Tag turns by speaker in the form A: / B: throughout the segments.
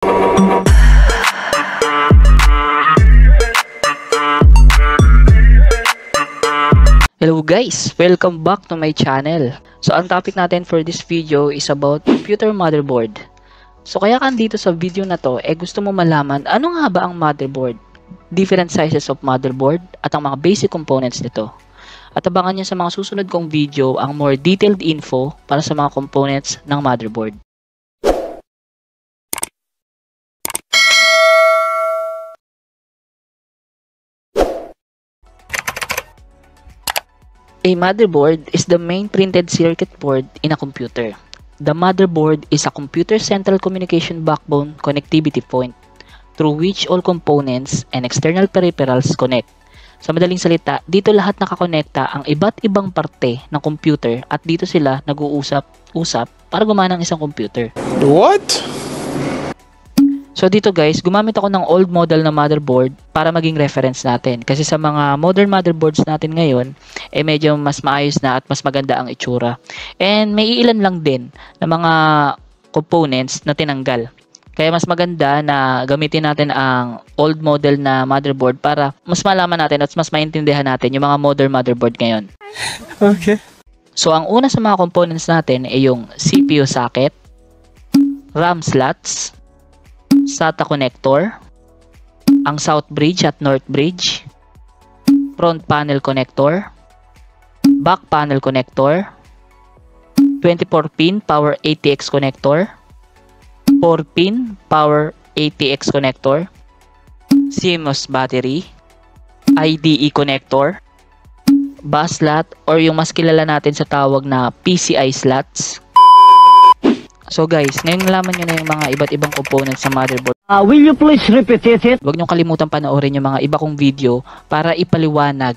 A: Hello guys! Welcome back to my channel. So ang topic natin for this video is about computer motherboard. So kaya ka dito sa video na to, gusto mo malaman ano nga ba ang motherboard, different sizes of motherboard, at ang mga basic components nito. At abangan nyo sa mga susunod kong video ang more detailed info para sa mga components ng motherboard. A motherboard is the main printed circuit board in a computer. The motherboard is a computer central communication backbone connectivity point through which all components and external peripherals connect. Sa madaling salita, dito lahat nakakonekta ang iba't ibang parte ng computer at dito sila nag-uusap-usap para gumana ang isang computer.
B: What?
A: So dito guys, gumamit ako ng old model na motherboard para maging reference natin. Kasi sa mga modern motherboards natin ngayon, medyo mas maayos na at mas maganda ang itsura. And may ilan lang din na mga components na tinanggal. Kaya mas maganda na gamitin natin ang old model na motherboard para mas malaman natin at mas maintindihan natin yung mga modern motherboard ngayon.
B: Okay.
A: So ang una sa mga components natin ay yung CPU socket, RAM slots, SATA connector, ang south bridge at north bridge, front panel connector, back panel connector, 24-pin power ATX connector, 4-pin power ATX connector, CMOS battery, IDE connector, bus slot or yung mas kilala natin sa tawag na PCI slots. So guys, ngayon nalaman nyo na yung mga iba't ibang components sa motherboard.
C: Will you please repeat it?
A: Huwag nyo kalimutan panoorin yung mga iba kong video para ipaliwanag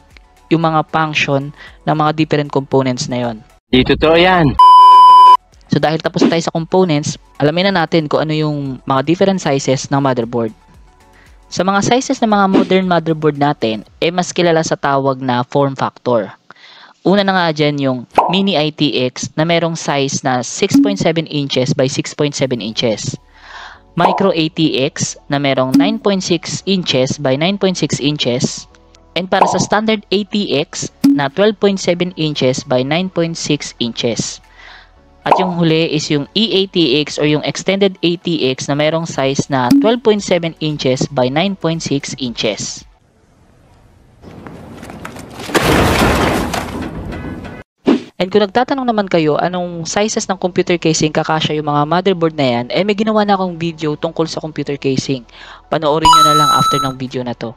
A: yung mga function ng mga different components na yon.
C: Di totoo yan.
A: So dahil tapos na tayo sa components, alamin na natin kung ano yung mga different sizes ng motherboard. Sa mga sizes ng mga modern motherboard natin, mas kilala sa tawag na form factor. Una na nga dyan yung Mini ITX na merong size na 6.7 inches by 6.7 inches. Micro ATX na merong 9.6 inches by 9.6 inches. And para sa standard ATX na 12.7 inches by 9.6 inches. At yung huli is yung eATX or yung extended ATX na merong size na 12.7 inches by 9.6 inches. And kung nagtatanong naman kayo anong sizes ng computer casing kakasya yung mga motherboard na yan, may ginawa na akong video tungkol sa computer casing. Panoorin nyo na lang after ng video na to.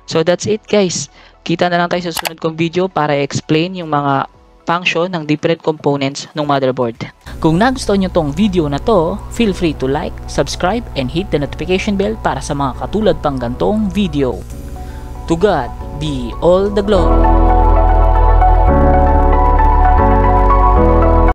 A: So that's it guys. Kita na lang tayo sa susunod kong video para i-explain yung mga function ng different components ng motherboard. Kung nagustuhan nyo tong video na to, feel free to like, subscribe, and hit the notification bell para sa mga katulad pang gantong video. To God be all the glory.